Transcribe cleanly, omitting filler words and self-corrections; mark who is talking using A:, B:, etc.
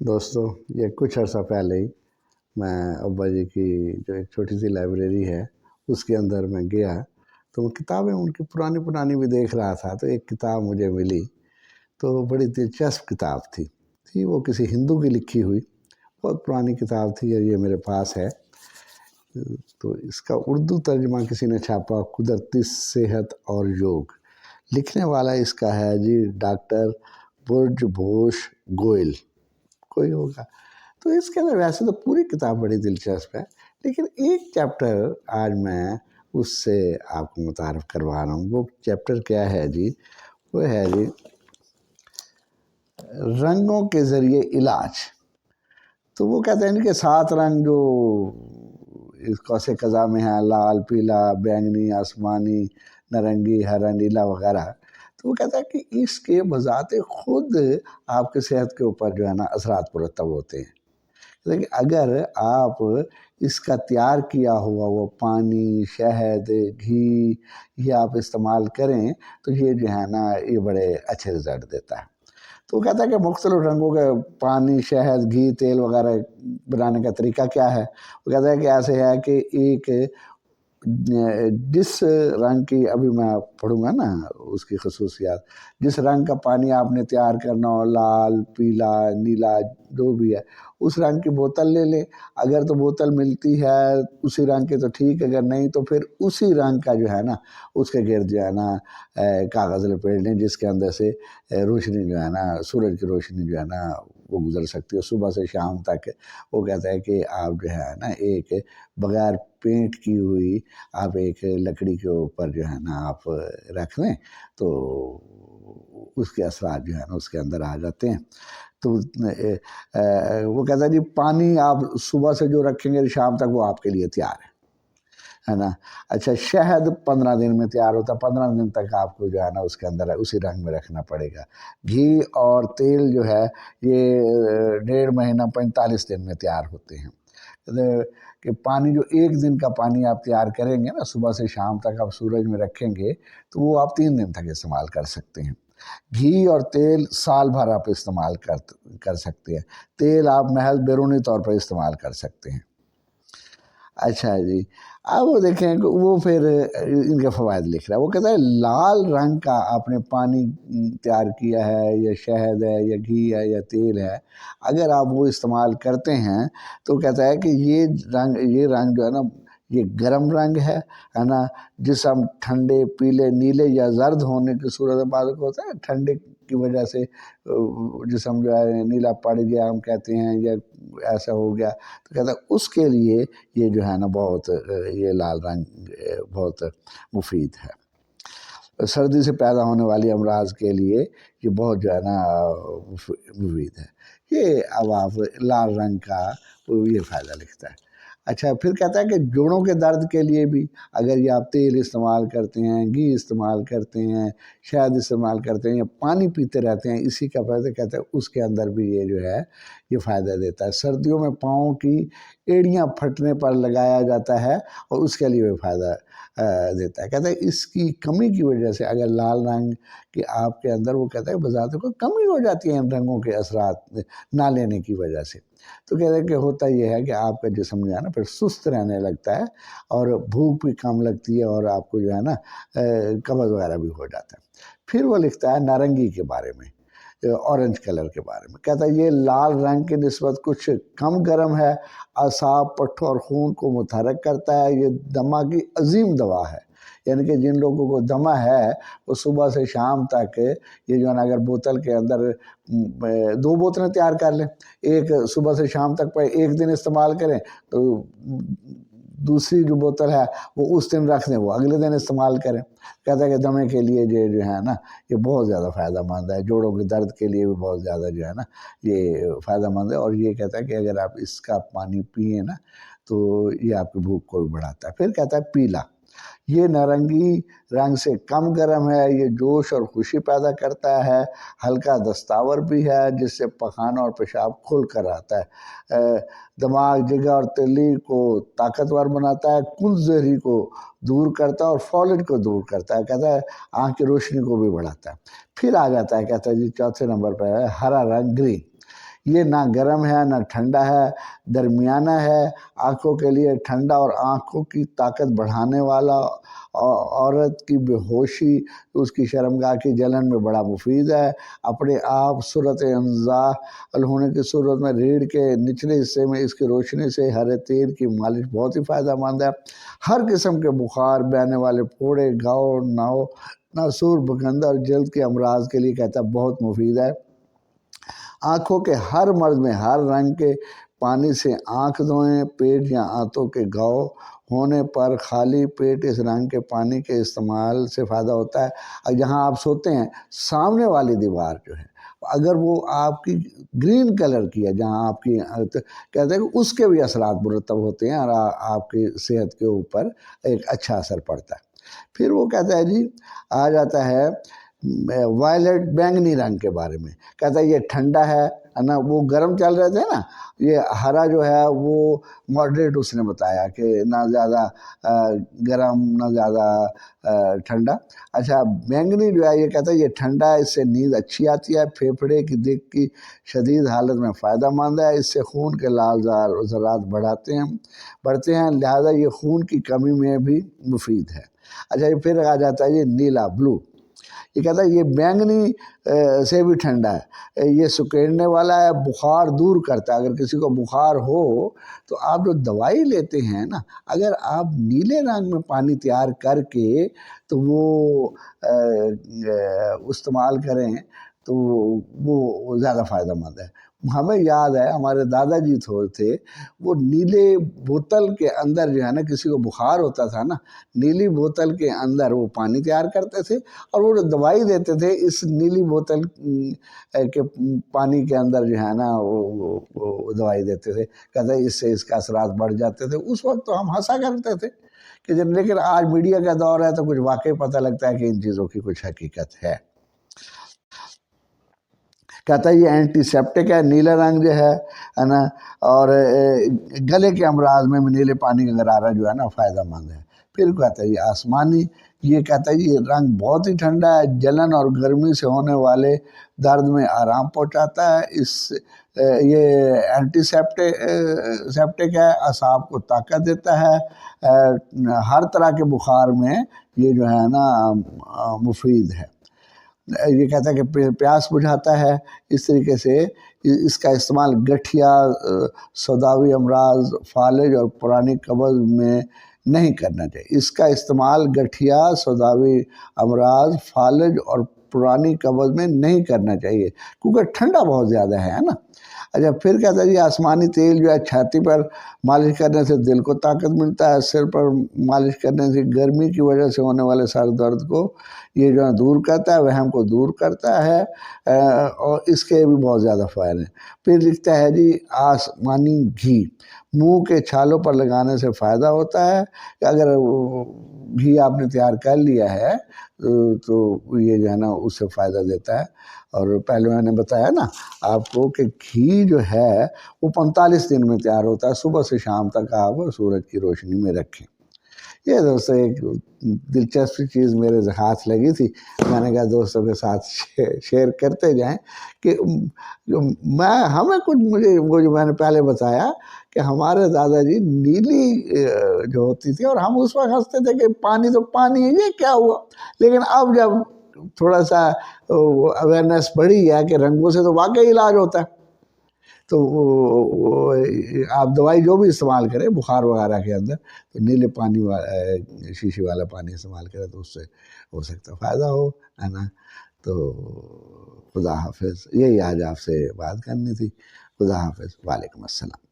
A: دوستو، یہ کچھ عرصہ پہلے ہی میں ابا جی کی جو ایک چھوٹی سی لائبریری ہے اس کے اندر میں گیا تو وہ کتابیں ان کی پرانی بھی دیکھ رہا تھا، تو ایک کتاب مجھے ملی تو بڑی دلچسپ کتاب تھی وہ کسی ہندو کی لکھی ہوئی بہت پرانی کتاب تھی اور یہ میرے پاس ہے۔ تو اس کا اردو ترجمہ کسی نے چھاپا، قدرتی صحت اور یوگ۔ لکھنے والا اس کا ہے جی ڈاکٹر برج بھوش گوئل کوئی ہوگا۔ تو اس کے اندر ویسے تو پوری کتاب بڑی دلچسپ ہے، لیکن ایک چیپٹر آج میں اس سے آپ کو متعارف کروا رہا ہوں۔ وہ چیپٹر کیا ہے جی؟ وہ ہے جی رنگوں کے ذریعے علاج۔ تو وہ کہتے ہیں کہ 7 رنگ جو اس قوس قزح میں ہیں، لال، پیلا، بینگنی، آسمانی، نارنگی، ہرا، نیلا وغیرہ، تو وہ کہتا ہے کہ اس کے بذات خود آپ کے صحت کے اوپر جو ہے نا اثرات مرتب ہوتے ہیں۔ لیکن اگر آپ اس کا تیار کیا ہوا وہ پانی، شہد، گھی یہ آپ استعمال کریں تو یہ جو ہے نا یہ بڑے اچھے رزلٹ دیتا ہے۔ تو وہ کہتا ہے کہ مختلف رنگوں کے پانی، شہد، گھی، تیل وغیرہ بنانے کا طریقہ کیا ہے؟ وہ کہتا ہے کہ ایسے ہے کہ ایک جس رنگ کی، ابھی میں پڑھوں گا نا اس کی خصوصیات، جس رنگ کا پانی آپ نے تیار کرنا ہو، لال، پیلا، نیلا جو بھی ہے، اس رنگ کی بوتل لے لیں۔ اگر تو بوتل ملتی ہے اسی رنگ کے تو ٹھیک، اگر نہیں تو پھر اسی رنگ کا جو ہے نا اس کے گرد جو ہے نا کاغذ لپیٹ لیں، جس کے اندر سے روشنی جو ہے نا، سورج کی روشنی جو ہے نا وہ گزر سکتی ہے صبح سے شام تک۔ وہ کہتا ہے کہ آپ جو ہے نا ایک بغیر پینٹ کی ہوئی آپ ایک لکڑی کے اوپر جو ہے نا آپ رکھ لیں تو اس کے اثرات جو ہے نا اس کے اندر آ جاتے ہیں۔ تو وہ کہتا ہے جی پانی آپ صبح سے جو رکھیں گے شام تک وہ آپ کے لیے تیار ہے نا۔ اچھا، شہد 15 دن میں تیار ہوتا ہے، 15 دن تک آپ کو جو ہے نا اس کے اندر اسی رنگ میں رکھنا پڑے گا۔ گھی اور تیل جو ہے یہ 1.5 مہینہ 45 دن میں تیار ہوتے ہیں۔ کہ پانی جو 1 دن کا پانی آپ تیار کریں گے نا صبح سے شام تک آپ سورج میں رکھیں گے تو وہ آپ 3 دن تک استعمال کر سکتے ہیں۔ گھی اور تیل سال بھر آپ استعمال کر سکتے ہیں۔ تیل آپ محض بیرونی طور پر استعمال کر سکتے ہیں۔ اچھا جی، اب وہ دیکھیں کہ وہ پھر ان کے فوائد لکھ رہا ہے۔ وہ کہتا ہے لال رنگ کا آپ نے پانی تیار کیا ہے یا شہد ہے یا گھی ہے یا تیل ہے، اگر آپ وہ استعمال کرتے ہیں تو کہتا ہے کہ یہ رنگ جو ہے نا یہ گرم رنگ ہے نا۔ جسم ٹھنڈے، پیلے، نیلے یا زرد ہونے کی صورت بعض کو ہوتا ہے ٹھنڈے کی وجہ سے جسم جو ہے نیلا پڑ گیا ہم کہتے ہیں یا ایسا ہو گیا، تو کہتا ہے اس کے لیے یہ جو ہے نا بہت یہ لال رنگ بہت مفید ہے۔ سردی سے پیدا ہونے والی امراض کے لیے یہ بہت جو ہے نا مفید ہے۔ یہ اب آپ لال رنگ کا یہ فائدہ لکھتا ہے۔ اچھا، پھر کہتا ہے کہ جوڑوں کے درد کے لیے بھی اگر یہ آپ تیل استعمال کرتے ہیں، گھی استعمال کرتے ہیں، شہد استعمال کرتے ہیں یا پانی پیتے رہتے ہیں اسی کا فائدہ، کہتا ہے اس کے اندر بھی یہ جو ہے یہ فائدہ دیتا ہے۔ سردیوں میں پاؤں کی ایڑیاں پھٹنے پر لگایا جاتا ہے اور اس کے لیے بھی فائدہ دیتا ہے۔ کہتا ہے اس کی کمی کی وجہ سے اگر لال رنگ کہ آپ کے اندر وہ کہتا ہے بذات کو کمی ہو جاتی ہے ان رنگوں کے اثرات نہ لینے کی وجہ سے، تو کہتا ہے کہ ہوتا یہ ہے کہ آپ کا جسم جو ہے نا پھر سست رہنے لگتا ہے اور بھوک بھی کم لگتی ہے اور آپ کو جو ہے نا قبض وغیرہ بھی ہو جاتا ہے۔ پھر وہ لکھتا ہے نارنگی کے بارے میں، اورنج کلر کے بارے میں۔ کہتا ہے یہ لال رنگ کی نسبت کچھ کم گرم ہے، اعصاب، پٹھوں اور خون کو متحرک کرتا ہے، یہ دمہ کی عظیم دوا ہے۔ یعنی کہ جن لوگوں کو دمہ ہے وہ صبح سے شام تک یہ جو ہے نا اگر بوتل کے اندر 2 بوتلیں تیار کر لیں، ایک صبح سے شام تک پر 1 دن استعمال کریں تو دوسری جو بوتل ہے وہ اس دن رکھ دیں، وہ اگلے دن استعمال کریں۔ کہتا ہے کہ دمے کے لیے جو ہے نا یہ بہت زیادہ فائدہ مند ہے، جوڑوں کے درد کے لیے بھی بہت زیادہ جو ہے نا یہ فائدہ مند ہے۔ اور یہ کہتا ہے کہ اگر آپ اس کا پانی پئیں نا تو یہ آپ کی بھوک کو بھی بڑھاتا ہے۔ پھر کہتا ہے پیلا، یہ نارنگی رنگ سے کم گرم ہے، یہ جوش اور خوشی پیدا کرتا ہے، ہلکا دستاور بھی ہے جس سے پخانہ اور پیشاب کھل کر آتا ہے، دماغ، جگر اور تیلی کو طاقتور بناتا ہے، کل زہری کو دور کرتا ہے اور فالج کو دور کرتا ہے۔ کہتا ہے آنکھ کی روشنی کو بھی بڑھاتا ہے۔ پھر آ جاتا ہے، کہتا ہے جی 4تھے نمبر پہ ہے ہرا رنگ، گرین۔ یہ نہ گرم ہے نہ ٹھنڈا ہے، درمیانہ ہے، آنکھوں کے لیے ٹھنڈا اور آنکھوں کی طاقت بڑھانے والا، عورت کی بے ہوشی، اس کی شرمگاہ کی جلن میں بڑا مفید ہے۔ اپنے آپ صورت انزال ہونے کی صورت میں ریڑھ کے نچلے حصے میں اس کی روشنی سے ہرے تیل کی مالش بہت ہی فائدہ مند ہے۔ ہر قسم کے بخار، بہنے والے پھوڑے، گاؤ، ناسور، بگندہ اور جلد کے امراض کے لیے کہتا ہے بہت مفید ہے۔ آنکھوں کے ہر مرض میں ہر رنگ کے پانی سے آنکھ دھوئیں۔ پیٹ یا آنتوں کے گاؤ ہونے پر خالی پیٹ اس رنگ کے پانی کے استعمال سے فائدہ ہوتا ہے۔ اور جہاں آپ سوتے ہیں سامنے والی دیوار جو ہے اگر وہ آپ کی گرین کلر کی ہے، جہاں آپ کی کہتے ہیں کہ اس کے بھی اثرات مرتب ہوتے ہیں اور آپ کی صحت کے اوپر ایک اچھا اثر پڑتا ہے۔ پھر وہ کہتا ہے جی آ جاتا ہے وائلٹ بینگنی رنگ کے بارے میں، کہتا ہے یہ ٹھنڈا ہے نا، وہ گرم چل رہے تھے نا، یہ ہرا جو ہے وہ ماڈریٹ اس نے بتایا کہ نہ زیادہ گرم نہ زیادہ ٹھنڈا۔ اچھا بینگنی جو ہے یہ کہتا ہے یہ ٹھنڈا ہے، اس سے نیند اچھی آتی ہے، پھیپھڑے کی دق کی شدید حالت میں فائدہ مند ہے، اس سے خون کے لال ذرات بڑھتے ہیں، لہذا یہ خون کی کمی میں بھی مفید ہے۔ اچھا پھر آ جاتا ہے یہ نیلا بلو، یہ کہتا ہے یہ بینگنی سے بھی ٹھنڈا ہے، یہ سکیڑنے والا ہے، بخار دور کرتا ہے۔ اگر کسی کو بخار ہو تو آپ جو دوائی لیتے ہیں نا، اگر آپ نیلے رنگ میں پانی تیار کر کے تو وہ استعمال کریں تو وہ زیادہ فائدہ مند ہے۔ ہمیں یاد ہے ہمارے دادا جی تھے، وہ نیلے بوتل کے اندر جو ہے نا، کسی کو بخار ہوتا تھا نا، نیلی بوتل کے اندر وہ پانی تیار کرتے تھے اور وہ دوائی دیتے تھے اس نیلی بوتل کے پانی کے اندر جو ہے نا وہ دوائی دیتے تھے، کہتے ہیں اس سے اس کا اثرات بڑھ جاتے تھے۔ اس وقت تو ہم ہنسا کرتے تھے کہ لیکن آج میڈیا کا دور ہے تو کچھ واقعی پتہ لگتا ہے کہ ان چیزوں کی کچھ حقیقت ہے۔ کہتا ہے یہ اینٹی سیپٹک ہے، نیلا رنگ جو ہے نا، اور گلے کے امراض میں نیلے پانی کا غرارہ جو ہے نا فائدہ مند ہے۔ پھر کہتا ہے یہ آسمانی، یہ کہتا ہے یہ رنگ بہت ہی ٹھنڈا ہے، جلن اور گرمی سے ہونے والے درد میں آرام پہنچاتا ہے، یہ اینٹی سیپٹک ہے، اعصاب کو طاقت دیتا ہے، ہر طرح کے بخار میں یہ جو ہے نا مفید ہے۔ یہ کہتا ہے کہ پیاس بجھاتا ہے۔ اس طریقے سے اس کا استعمال گٹھیا، سوداوی امراض، فالج اور پرانی قبض میں نہیں کرنا چاہیے۔ اس کا استعمال گٹھیا، سوداوی امراض، فالج اور پرانی قبض میں نہیں کرنا چاہیے کیونکہ ٹھنڈا بہت زیادہ ہے نا۔ اچھا پھر کہتا ہے یہ آسمانی تیل جو ہے چھاتی پر مالش کرنے سے دل کو طاقت ملتا ہے، سر پر مالش کرنے سے گرمی کی وجہ سے ہونے والے سر درد کو یہ جو ہے دور کرتا ہے، وہم کو دور کرتا ہے، اور اس کے بھی بہت زیادہ فائدے ہیں۔ پھر لکھتا ہے جی آسمانی گھی منہ کے چھالوں پر لگانے سے فائدہ ہوتا ہے، کہ اگر گھی آپ نے تیار کر لیا ہے تو یہ جو ہے نا اس سے فائدہ دیتا ہے۔ اور پہلے میں نے بتایا نا آپ کو کہ گھی جو ہے وہ 45 دن میں تیار ہوتا ہے، صبح سے شام تک آپ سورج کی روشنی میں رکھیں۔ یہ دوستوں ایک دلچسپ چیز میرے ہاتھ لگی تھی، میں نے کہا دوستوں کے ساتھ شیئر کرتے جائیں کہ مجھے وہ جو میں نے پہلے بتایا کہ ہمارے دادا جی نیلی جو ہوتی تھی اور ہم اس وقت ہنستے تھے کہ پانی تو پانی ہے، یہ کیا ہوا؟ لیکن اب جب تھوڑا سا اویئرنیس بڑھی ہے کہ رنگوں سے تو واقعی علاج ہوتا ہے، تو آپ دوائی جو بھی استعمال کریں بخار وغیرہ کے اندر تو نیلے پانی شیشے والا پانی استعمال کریں تو اس سے ہو سکتا فائدہ ہو، ہے نا۔ تو خدا حافظ، یہی آج آپ سے بات کرنی تھی۔ خدا حافظ، وعلیکم السلام۔